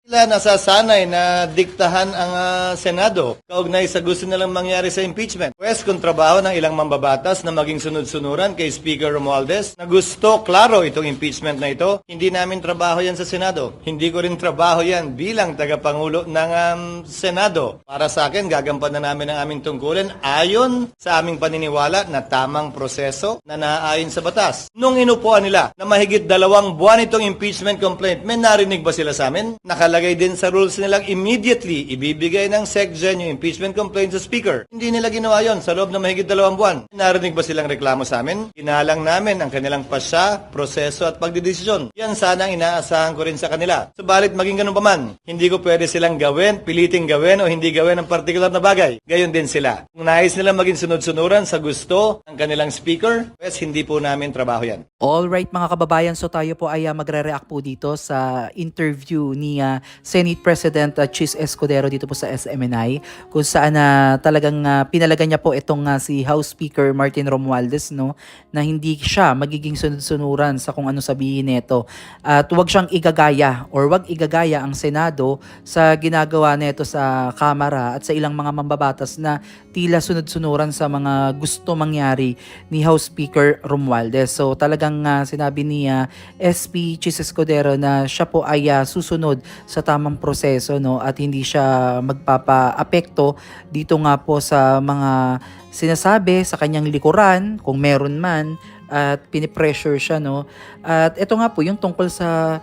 Sila nasasanay na diktahan ang Senado kaugnay sa gusto nilang mangyari sa impeachment. Pwes kung trabaho ng ilang mambabatas na maging sunod-sunuran kay Speaker Romualdez na gusto klaro itong impeachment na ito, hindi namin trabaho yan sa Senado. Hindi ko rin trabaho yan bilang tagapangulo ng Senado. Para sa akin, gagampanan namin ang aming tungkulin ayon sa aming paniniwala na tamang proseso na naaayon sa batas. Nung inupuan nila na mahigit 2 buwan itong impeachment complaint, may narinig ba sila sa amin? Nakalagay din sa rules nilang immediately ibibigay ng SecGen yung impeachment complaint sa Speaker. Hindi nila ginawa yon sa loob ng mahigit 2 buwan. Narinig ba silang reklamo sa amin? Ginalang namin ang kanilang pasya, proseso at pagdidesisyon. Yan sana ang inaasahan ko rin sa kanila. Subalit maging ganun pa man, hindi ko pwede silang gawin, piliting gawin o hindi gawin ang particular na bagay. Gayon din sila. Kung nais nilang maging sunod-sunuran sa gusto ng kanilang Speaker, pues hindi po namin trabaho yan. Alright mga kababayan, so tayo po ay magre-react po dito sa interview ni Senate President Chis Escudero dito po sa SMNI, kung saan talagang pinalagan niya po itong si House Speaker Martin Romualdez, no, na hindi siya magiging sunod-sunuran sa kung ano sabihin nito at wag siyang igagaya or wag igagaya ang Senado sa ginagawa nito sa Kamara at sa ilang mga mambabatas na tila sunod-sunuran sa mga gusto mangyari ni House Speaker Romualdez. So talagang sinabi ni SP Chis Escudero na siya po ay susunod sa tamang proseso, no, at hindi siya magpapa-apekto dito nga po sa mga sinasabi sa kanyang likuran kung meron man, at pinipressure siya, no. At ito nga po yung tungkol sa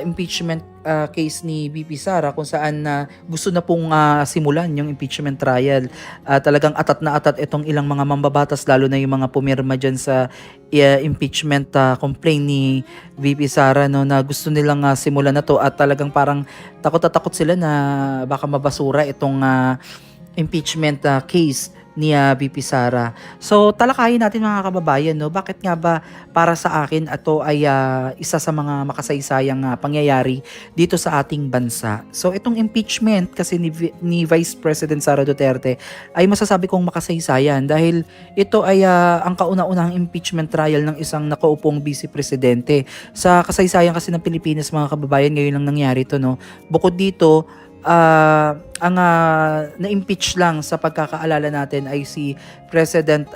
impeachment case ni VP Sara, kung saan gusto na pong simulan yung impeachment trial. Talagang atat na atat itong ilang mga mambabatas, lalo na yung mga pumirma dyan sa impeachment complaint ni VP Sara, no, na gusto nilang simulan na to at talagang parang takot na takot sila na baka mabasura itong impeachment case ni VP Sara. So talakayin natin mga kababayan, no, bakit nga ba para sa akin ito ay isa sa mga makasaysayang pangyayari dito sa ating bansa. So itong impeachment kasi ni Vice President Sara Duterte ay masasabi kong makasaysayan dahil ito ay ang kauna-unahang impeachment trial ng isang nakaupong vice presidente. Sa kasaysayan kasi ng Pilipinas mga kababayan, ngayon lang nangyari ito, no. Bukod dito, ang na-impeach lang sa pagkakaalala natin ay si President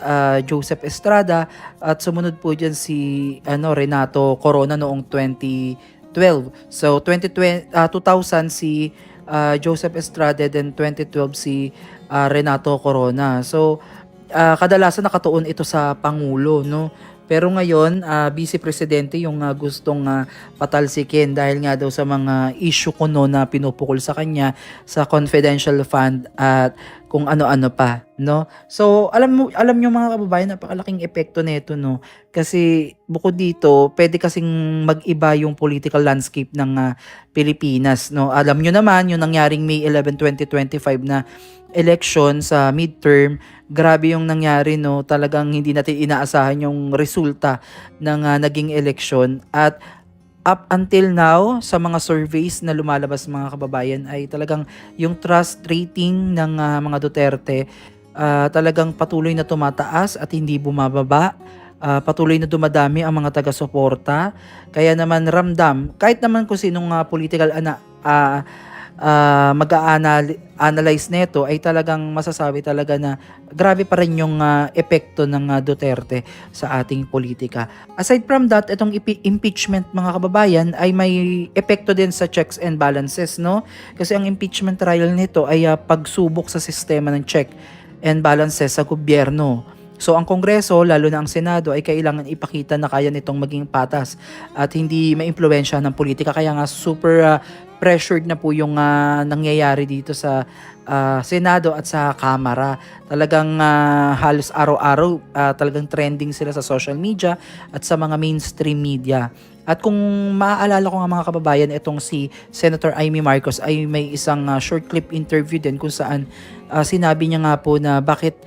Joseph Estrada at sumunod po dyan si Renato Corona noong 2012. So 2000 si Joseph Estrada, then 2012 si Renato Corona. So kadalasan nakatuon ito sa Pangulo, no. Pero ngayon, Vice Presidente yung gustong patalsikin dahil nga daw sa mga issue kuno na pinupukol sa kanya sa confidential fund at kung ano-ano pa, no? So, alam niyo mga kababayan, napakalaking epekto nito, no? Kasi bukod dito, pwede kasing mag-iba yung political landscape ng Pilipinas, no? Alam niyo naman yung nangyaring May 11, 2025 na election sa midterm, grabe yung nangyari, no. Talagang hindi natin inaasahan yung resulta ng naging election at up until now sa mga surveys na lumalabas mga kababayan ay talagang yung trust rating ng mga Duterte talagang patuloy na tumataas at hindi bumababa. Patuloy na dumadami ang mga taga-suporta, kaya naman ramdam kahit naman kung sinong political mag-a-analyze nito ay talagang masasabi talaga na grabe pa rin yung epekto ng Duterte sa ating politika. Aside from that, itong impeachment mga kababayan ay may epekto din sa checks and balances, no? Kasi ang impeachment trial nito ay pagsubok sa sistema ng check and balances sa gobyerno. So ang Kongreso, lalo na ang Senado, ay kailangan ipakita na kaya nitong maging patas at hindi maimpluwensya ng politika. Kaya nga super pressured na po yung nangyayari dito sa Senado at sa Kamara. Talagang halos araw-araw talagang trending sila sa social media at sa mga mainstream media. At kung maaalala ko nga mga kababayan, itong si Senator Amy Marcos ay may isang short clip interview din kung saan sinabi niya nga po na bakit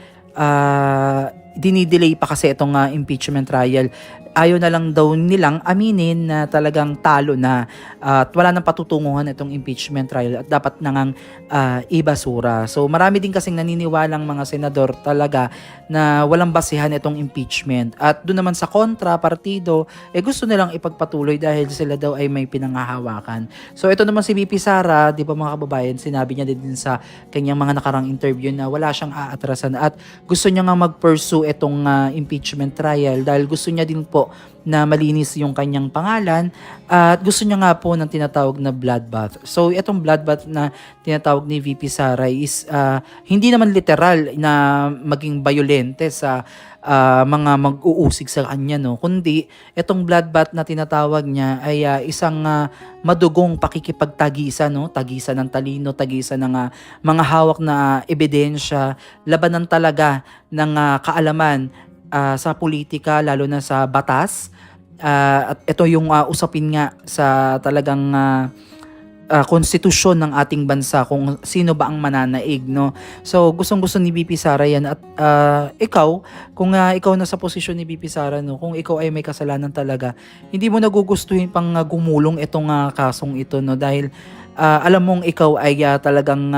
dinidelay pa kasi itong impeachment trial. ayaw na lang daw nilang aminin na talagang talo na at wala nang patutunguhan itong impeachment trial at dapat nang ibasura. So marami din kasing naniniwalang mga senador talaga na walang basihan itong impeachment. At doon naman sa kontra partido, gusto nilang ipagpatuloy dahil sila daw ay may pinanghahawakan. So ito naman si VP Sara, di ba mga kababayan, sinabi niya din sa kanyang mga nakarang interview na wala siyang aatrasan at gusto niya nga mag-pursue itong impeachment trial dahil gusto niya din po na malinis yung kanyang pangalan at gusto niya nga po ng tinatawag na bloodbath. So itong bloodbath na tinatawag ni VP Sara is hindi naman literal na maging violente sa mga mag-uusig sa kanya, no, kundi itong bloodbath na tinatawag niya ay isang madugong pakikipagtagisan, no, tagisan ng talino, tagisan ng mga hawak na ebidensya, labanan talaga ng kaalaman sa politika, lalo na sa batas. At ito yung usapin nga sa talagang konstitusyon ng ating bansa kung sino ba ang mananaig, no. So gustong-gusto ni VP Sara yan at ikaw, kung ikaw na sa posisyon ni VP Sara, no, kung ikaw ay may kasalanan talaga, hindi mo nagugustuhin pang gumulong itong kasong ito, no, dahil alam mong ikaw ay talagang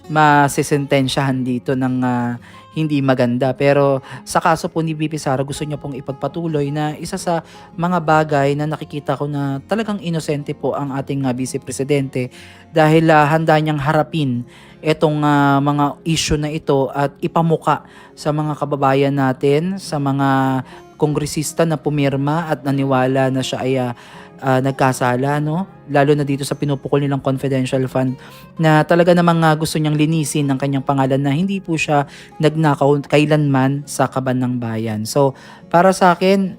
masisentensyahan dito ng hindi maganda. Pero sa kaso po ni VP Sara, gusto niya pong ipagpatuloy na isa sa mga bagay na nakikita ko na talagang inosente po ang ating Vice Presidente dahil handa niyang harapin itong mga issue na ito at ipamuka sa mga kababayan natin, sa mga kongresista na pumirma at naniwala na siya ay nagkasala, no? Lalo na dito sa pinupukol nilang confidential fund na talaga namang gusto niyang linisin ng kanyang pangalan na hindi po siya nagnakaw kailanman sa kaban ng bayan. So, para sa akin,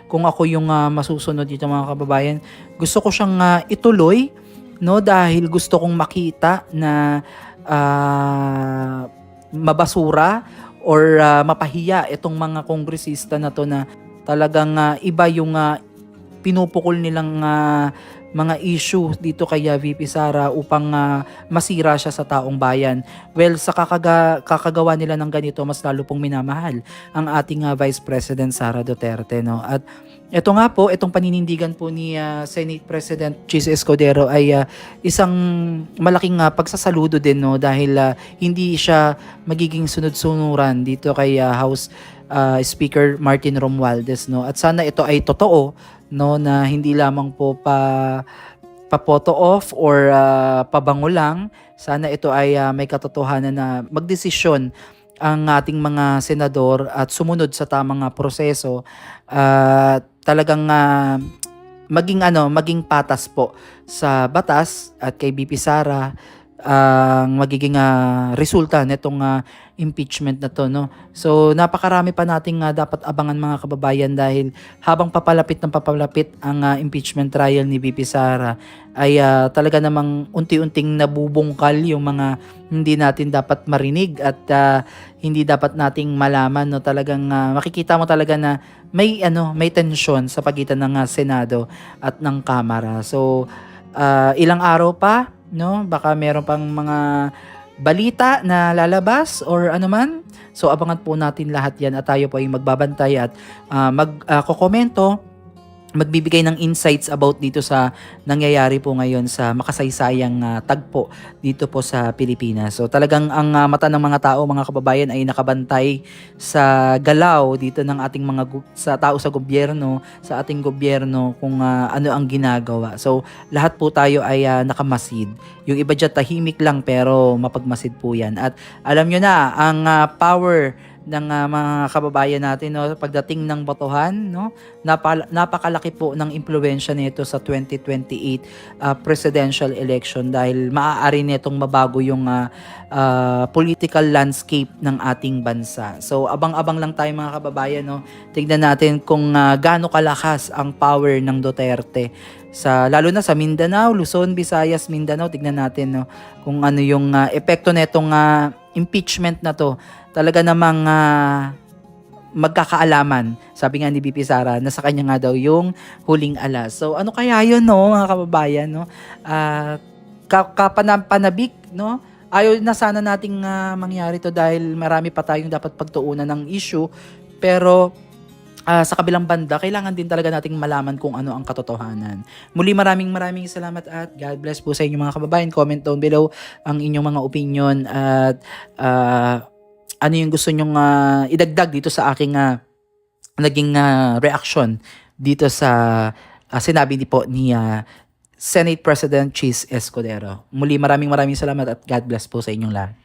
kung ako yung masusunod dito mga kababayan, gusto ko siyang ituloy, no? Dahil gusto kong makita na mabasura or mapahiya itong mga kongresista na to na talagang iba yung pinupukol nilang mga issue dito kay VP Sara upang masira siya sa taong bayan. Well, sa kakagawa nila ng ganito, mas lalo pong minamahal ang ating Vice President Sara Duterte, no? At ito nga po, itong paninindigan po ni Senate President Chis Escudero ay isang malaking pagsasaludo din, no, dahil hindi siya magiging sunod-sunuran dito kay House Speaker Martin Romualdez, no. At sana ito ay totoo, no, na hindi lamang po pa-photo off or pabango lang. Sana ito ay may katotohanan na magdesisyon ang ating mga senador at sumunod sa tamang proseso at talagang maging patas po sa batas at kay BP Sara ang magiging resulta nitong impeachment na to, no. So napakarami pa nating dapat abangan mga kababayan dahil habang papalapit ang impeachment trial ni VP Sara ay talaga namang unti-unting nabubungkal yung mga hindi natin dapat marinig at hindi dapat nating malaman, no. Talagang makikita mo talaga na may tensyon sa pagitan ng Senado at ng Kamara. So ilang araw pa, no, baka meron pang mga balita na lalabas or ano man. So abangan po natin lahat yan at tayo po ay magbabantay at magkokomento, magbibigay ng insights about dito sa nangyayari po ngayon sa makasaysayang tagpo dito po sa Pilipinas. So talagang ang mata ng mga tao, mga kababayan, ay nakabantay sa galaw dito ng ating sa tao sa gobyerno, sa ating gobyerno kung ano ang ginagawa. So lahat po tayo ay nakamasid. Yung iba dyan tahimik lang pero mapagmasid po yan. At alam nyo na, ang power ng mga kababayan natin, no, pagdating ng botohan, no, napakalaki po ng impluwensya nito sa 2028 presidential election dahil maaari nitong mabago yung political landscape ng ating bansa. So abang-abang lang tayo mga kababayan, no. Tignan natin kung gaano kalakas ang power ng Duterte lalo na sa Mindanao, Luzon, Visayas, Mindanao. Tignan natin, no, kung ano yung epekto nitong impeachment na to. Talaga namang magkakaalaman. Sabi nga ni BP Sara na sa kanya nga daw yung huling alas. So ano kaya yun, no, mga kababayan, no? Kapanabik, no? Ayaw na sana nating mangyari to dahil marami pa tayong dapat pagtuunan ng issue. Pero sa kabilang banda, kailangan din talaga nating malaman kung ano ang katotohanan. Muli maraming salamat at God bless po sa inyong mga kababayan. Comment down below ang inyong mga opinion at ano yung gusto nyong idagdag dito sa aking naging reaction dito sa sinabi ni Senate President Chis Escudero. Muli maraming salamat at God bless po sa inyong lahat.